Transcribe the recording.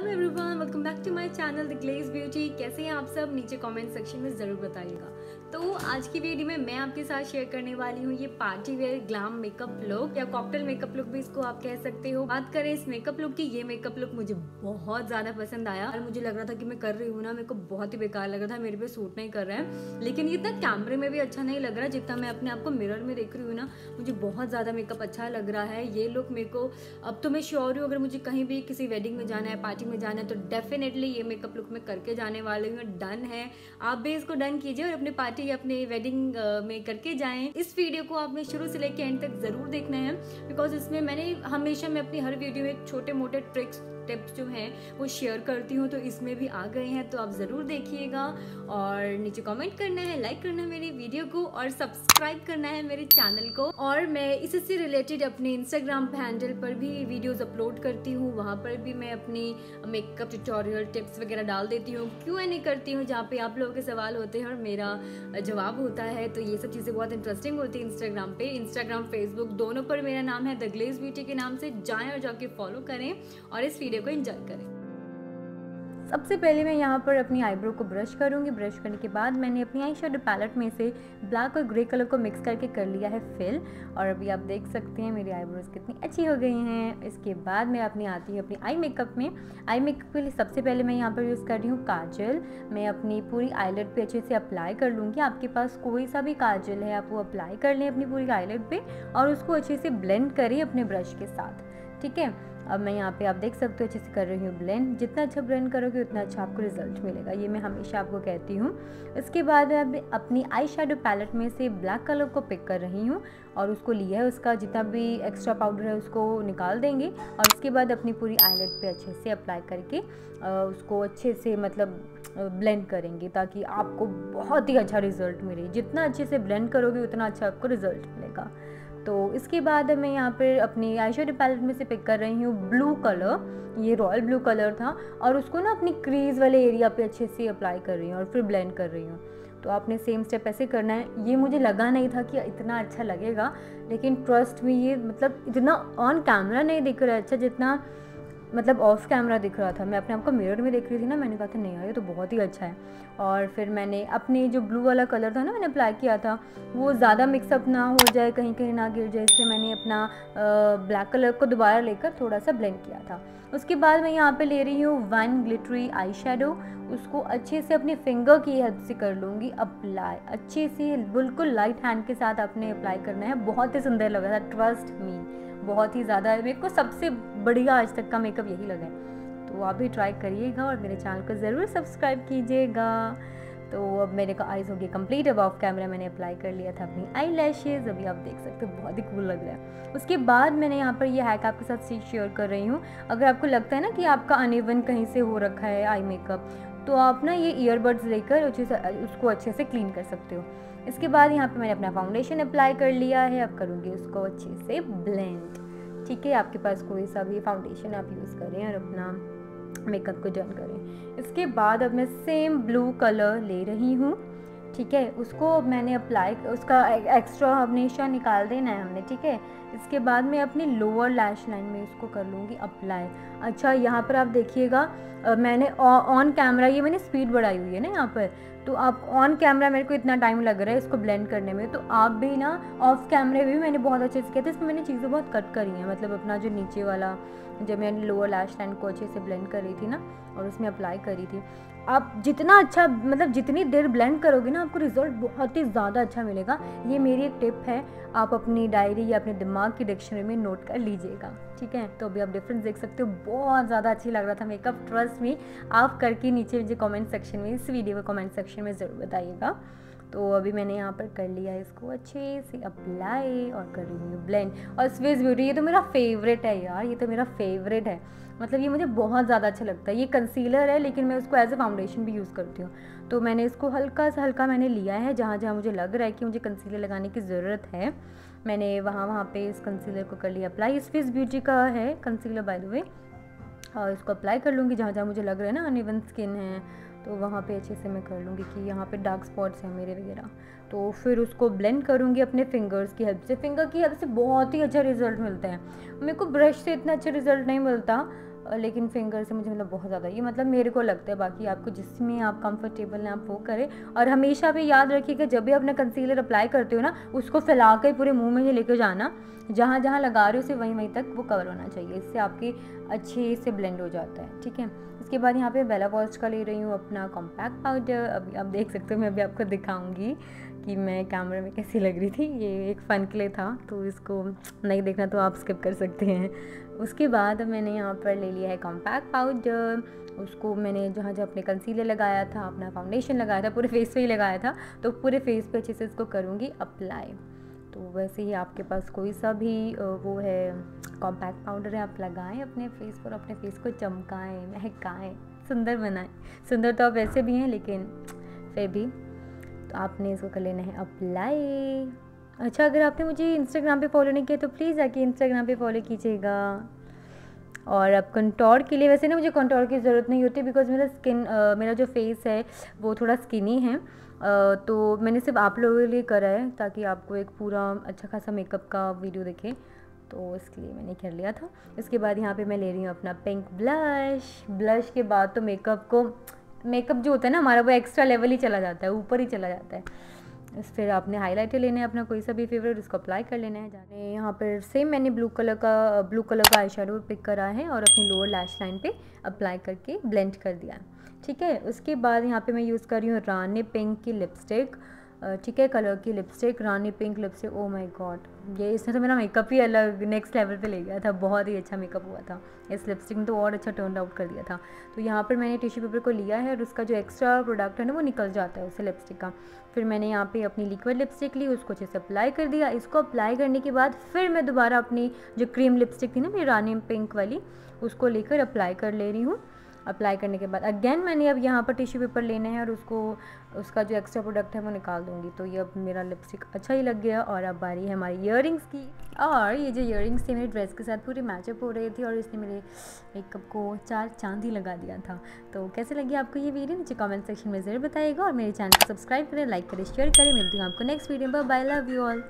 Hello everyone, welcome back to my channel the glaze beauty. कैसे हैं आप सब? नीचे कमेंट सेक्शन में ज़रूर बताइएगा। तो आज की वीडियो में मैं आपके साथ शेयर करने वाली हूँ ये party wear glam makeup look या कॉकटेल मेकअप लुक भी इसको आप कह सकते हो। बात करें इस मेकअप लुक की, ये मेकअप लुक मुझे बहुत ज़्यादा पसंद आया और मुझे लग रहा था कि मैं कर रही हूँ ना, मेरे को बहुत ही बेकार लग रहा था, मेरे पे सूट नहीं कर रहा है। लेकिन ये इतना कैमरे में भी अच्छा नहीं लग रहा जितना मैं अपने आप को मिरर में देख रही हूँ ना, मुझे बहुत ज़्यादा मेकअप अच्छा लग रहा है। ये लुक मेरे को अब तो मैं श्योर हूँ, अगर मुझे कहीं भी किसी वेडिंग में जाना है, पार्टी में जाना है, तो डेफिनेटली ये मेकअप लुक मैं करके जाने वाली हूँ। डन है, आप भी इसको डन कीजिए और अपनी पार्टी या अपने वेडिंग में करके जाएं। इस वीडियो को आपने शुरू से लेकर एंड तक जरूर देखना है, बिकॉज इसमें मैंने हमेशा मैं अपनी हर वीडियो में छोटे मोटे ट्रिक्स टिप्स जो हैं वो शेयर करती हूँ, तो इसमें भी आ गए हैं, तो आप ज़रूर देखिएगा। और नीचे कमेंट करना है, लाइक करना है मेरी वीडियो को और सब्सक्राइब करना है मेरे चैनल को। और मैं इससे रिलेटेड अपने इंस्टाग्राम हैंडल पर भी वीडियोस अपलोड करती हूँ, वहाँ पर भी मैं अपनी मेकअप ट्यूटोरियल टिप्स वगैरह डाल देती हूँ, Q&A करती हूँ, जहाँ पे आप लोगों के सवाल होते हैं और मेरा जवाब होता है। तो ये सब चीज़ें बहुत इंटरेस्टिंग होती है इंस्टाग्राम पे। इंस्टाग्राम फेसबुक दोनों पर मेरा नाम है द ग्लेज ब्यूटी के नाम से, जाएँ और जाके फॉलो करें और इस वीडियो को एंजॉय करें। सबसे पहले मैं यहाँ पर अपनी आईब्रो को ब्रश करूँगी। ब्रश करने के बाद मैंने अपनी आई शेडो पैलेट में से ब्लैक और ग्रे कलर को मिक्स करके कर लिया है फिल, और अभी आप देख सकते हैं मेरी आईब्रोज कितनी अच्छी हो गई हैं। इसके बाद मैं अपनी आती हूँ अपनी आई मेकअप में। आई मेकअप के लिए सबसे पहले मैं यहाँ पर यूज़ कर रही हूँ काजल। मैं अपनी पूरी आईलेट पे अच्छे से अप्लाई कर लूँगी। आपके पास कोई सा भी काजल है आप वो अप्लाई कर लें अपनी पूरी आईलेट पे और उसको अच्छे से ब्लेंड करें अपने ब्रश के साथ, ठीक है। अब मैं यहाँ पे आप देख सकते हो अच्छे से कर रही हूँ ब्लेंड। जितना अच्छा ब्लेंड करोगे उतना अच्छा आपको रिजल्ट मिलेगा, ये मैं हमेशा आपको कहती हूँ। इसके बाद मैं अपनी आई शेडो पैलेट में से ब्लैक कलर को पिक कर रही हूँ और उसको लिया है, उसका जितना भी एक्स्ट्रा पाउडर है उसको निकाल देंगे और उसके बाद अपनी पूरी आईलेट पे अच्छे से अप्लाई करके उसको अच्छे से मतलब ब्लेंड करेंगे ताकि आपको बहुत ही अच्छा रिजल्ट मिले। जितना अच्छे से ब्लेंड करोगे उतना अच्छा आपको रिजल्ट मिलेगा। तो इसके बाद मैं यहाँ पर अपनी आई शेडो पैलेट में से पिक कर रही हूँ ब्लू कलर, ये रॉयल ब्लू कलर था, और उसको ना अपनी क्रीज वाले एरिया पे अच्छे से अप्लाई कर रही हूँ और फिर ब्लेंड कर रही हूँ। तो आपने सेम स्टेप ऐसे करना है। ये मुझे लगा नहीं था कि इतना अच्छा लगेगा, लेकिन ट्रस्ट में ये मतलब इतना ऑन कैमरा नहीं दिख रहा है अच्छा जितना मतलब ऑफ कैमरा दिख रहा था। मैं अपने आप को मिरर में देख रही थी ना, मैंने कहा था नहीं यार ये तो बहुत ही अच्छा है। और फिर मैंने अपने जो ब्लू वाला कलर था ना मैंने अप्लाई किया था, वो ज़्यादा मिक्सअप ना हो जाए, कहीं कहीं ना गिर जाए, इसलिए मैंने अपना ब्लैक कलर को दोबारा लेकर थोड़ा सा ब्लेंड किया था। उसके बाद मैं यहाँ पे ले रही हूँ वन ग्लिटरी आई शेडो, उसको अच्छे से अपने फिंगर की हेल्प से कर लूँगी अप्लाई। अच्छे से बिल्कुल लाइट हैंड के साथ आपने अप्लाई करना है। बहुत ही सुंदर लगा था, ट्रस्ट मी, बहुत ही ज़्यादा। मेरे को सबसे बढ़िया आज तक का मेकअप यही लगा है, तो आप भी ट्राई करिएगा और मेरे चैनल को ज़रूर सब्सक्राइब कीजिएगा। तो अब मेरे को आईज हो गई कंप्लीट। अब ऑफ कैमरा मैंने अप्लाई कर लिया था अपनी आई लैशेज़, अभी आप देख सकते हो बहुत ही कूल लग रहा है। उसके बाद मैंने यहाँ पर ये हैक आपके साथ शेयर कर रही हूँ। अगर आपको लगता है ना कि आपका अनइवन कहीं से हो रखा है आई मेकअप, तो आप ना ये ईयरबड्स लेकर अच्छे से उसको अच्छे से क्लीन कर सकते हो। इसके बाद यहाँ पर मैंने अपना फाउंडेशन अप्लाई कर लिया है, अब करूँगी उसको अच्छे से ब्लेंड, ठीक है। आपके पास कोई सा भी फाउंडेशन आप यूज़ करें और अपना मेकअप को डन करें। इसके बाद अब मैं सेम ब्लू कलर ले रही हूँ, ठीक है। उसको मैंने अप्लाई, उसका एक्स्ट्रा हमेशा निकाल देना है हमने, ठीक है। इसके बाद मैं अपनी लोअर लैश लाइन में उसको कर लूँगी अप्लाई। अच्छा यहाँ पर आप देखिएगा मैंने ऑन कैमरा ये मैंने स्पीड बढ़ाई हुई है ना यहाँ पर, तो आप ऑन कैमरा मेरे को इतना टाइम लग रहा है इसको ब्लेंड करने में, तो आप भी ना ऑफ कैमरे भी मैंने बहुत अच्छे से किया था। इसमें मैंने चीज़ें बहुत कट करी हैं, मतलब अपना जो नीचे वाला जब मैंने लोअर लैश लाइन को अच्छे से ब्लेंड कर रही थी ना और उसमें अप्लाई करी थी। आप जितना अच्छा मतलब जितनी देर ब्लेंड करोगे ना आपको रिजल्ट बहुत ही ज़्यादा अच्छा मिलेगा। ये मेरी एक टिप है, आप अपनी डायरी या अपने दिमाग की डिक्शनरी में नोट कर लीजिएगा, ठीक है। तो अभी आप डिफरेंस देख सकते हो, बहुत ज़्यादा अच्छी लग रहा था मेकअप। ट्रस्ट में आप करके नीचे मुझे कमेंट सेक्शन में, इस वीडियो को कमेंट सेक्शन में ज़रूर बताइएगा। तो अभी मैंने यहाँ पर कर लिया है इसको अच्छे से अप्लाई और कर रही हूँ ब्लेंड। और स्विस ब्यूटी ये तो मेरा फेवरेट है यार, ये तो मेरा फेवरेट है, मतलब ये मुझे बहुत ज़्यादा अच्छा लगता है। ये कंसीलर है लेकिन मैं उसको एज ए फाउंडेशन भी यूज़ करती हूँ। तो मैंने इसको हल्का सा हल्का मैंने लिया है, जहाँ जहाँ मुझे लग रहा है कि मुझे कंसीलर लगाने की ज़रूरत है, मैंने वहाँ पे इस कंसीलर को कर लिया अप्लाई। स्विस ब्यूटी का है कंसीलर बाय द वे, और इसको अप्लाई कर लूँगी जहाँ जहाँ मुझे लग रहा है ना अनइवन स्किन है, तो वहाँ पे अच्छे से मैं कर लूँगी कि यहाँ पे डार्क स्पॉट्स हैं मेरे वगैरह। तो फिर उसको ब्लेंड करूँगी अपने फिंगर्स की हेल्प से। फिंगर की हेल्प से बहुत ही अच्छा रिजल्ट मिलता है। मेरे को ब्रश से इतना अच्छा रिजल्ट नहीं मिलता, लेकिन फिंगर से मुझे मतलब बहुत ज़्यादा ये मतलब मेरे को लगता है, बाकी आपको जिसमें आप कंफर्टेबल हैं आप वो करें। और हमेशा भी याद रखिएगा जब भी अपना कंसीलर अप्लाई करते हो ना, उसको फैला कर पूरे मुंह में नहीं लेकर जाना, जहाँ जहाँ लगा रहे हो सिर्फ वहीं तक वो कवर होना चाहिए, इससे आपके अच्छे से ब्लेंड हो जाता है। ठीक है, इसके बाद यहाँ पे बेला वॉश का ले रही हूँ अपना कॉम्पैक्ट पाउडर। अभी आप देख सकते हो, मैं अभी आपको दिखाऊंगी कि मैं कैमरे में कैसी लग रही थी। ये एक फ़न के लिए था, तो इसको नहीं देखना तो आप स्किप कर सकते हैं। उसके बाद मैंने यहाँ पर ले लिया है कॉम्पैक्ट पाउडर। उसको मैंने जहाँ जहाँ अपने कंसीलर लगाया था, अपना फाउंडेशन लगाया था, पूरे फेस पे ही लगाया था, तो पूरे फेस पे अच्छे से इसको करूँगी अप्लाई। तो वैसे ही आपके पास कोई सा भी वो है कॉम्पैक्ट पाउडर है, आप लगाएं अपने फेस पर, अपने फेस को चमकाएं, महकाएं, सुंदर बनाएं। सुंदर तो आप वैसे भी हैं, लेकिन फिर भी तो आपने इसको कर लेना है अप्लाई। अच्छा, अगर आपने मुझे इंस्टाग्राम पे फॉलो नहीं किया तो प्लीज़ आके इंस्टाग्राम पे फॉलो कीजिएगा। और अब कंटोर के लिए, वैसे ना मुझे कंटोर की ज़रूरत नहीं होती, बिकॉज मेरा जो फेस है वो थोड़ा स्किनी है, तो मैंने सिर्फ आप लोगों के लिए करा है ताकि आपको एक पूरा अच्छा खासा मेकअप का वीडियो दिखे, तो इसके लिए मैंने कर लिया था। इसके बाद यहाँ पे मैं ले रही हूँ अपना पिंक ब्लश के बाद तो मेकअप जो होता है ना हमारा, वो एक्स्ट्रा लेवल ही चला जाता है, ऊपर ही चला जाता है। फिर आपने हाइलाइटर लेना है अपना कोई सा भी फेवरेट, उसको अप्लाई कर लेना है। जाने यहाँ पर सेम मैंने ब्लू कलर का आई शेडो पिक करा है और अपनी लोअर लैश लाइन पे अप्लाई करके ब्लेंड कर दिया है। ठीक है, उसके बाद यहाँ पे मैं यूज़ कर रही हूँ रानी पिंक की लिपस्टिक। ठीक है, कलर की lipstick, Rani pink lipstick. Oh my God, ये इसने तो मेरा मेकअप ही अलग नेक्स्ट लेवल पे ले गया था, बहुत ही अच्छा मेकअप हुआ था इस लिपस्टिक ने, तो और अच्छा टर्न आउट कर दिया था। तो यहाँ पर मैंने टिश्यू पेपर को लिया है और उसका जो एक्स्ट्रा प्रोडक्ट है ना वो निकल जाता है उससे लिपस्टिक का। फिर मैंने यहाँ पे अपनी लिक्विड लिपस्टिक ली, उसको अच्छे से अप्लाई कर दिया। इसको अप्लाई करने के बाद फिर मैं दोबारा अपनी जो क्रीम लिपस्टिक थी ना मेरी रानी पिंक वाली, उसको लेकर अप्लाई कर ले रही हूँ। अप्लाई करने के बाद अगेन मैंने अब यहाँ पर टिश्यू पेपर लेना है और उसका जो एक्स्ट्रा प्रोडक्ट है वो निकाल दूँगी। तो ये अब मेरा लिपस्टिक अच्छा ही लग गया। और अब बारी है हमारी इयररिंग्स की, और ये जो इयररिंग्स थी मेरी ड्रेस के साथ पूरी मैचअप हो रही थी और इसने मेरे मेकअप को 4 चांद ही लगा दिया था। तो कैसे लगी आपको ये वीडियो, नीचे कमेंट सेक्शन में ज़रूर बताइएगा और मेरे चैनल को सब्सक्राइब करें, लाइक करें, शेयर करें। मिलती हूँ आपको नेक्स्ट वीडियो में। Bye, love you all.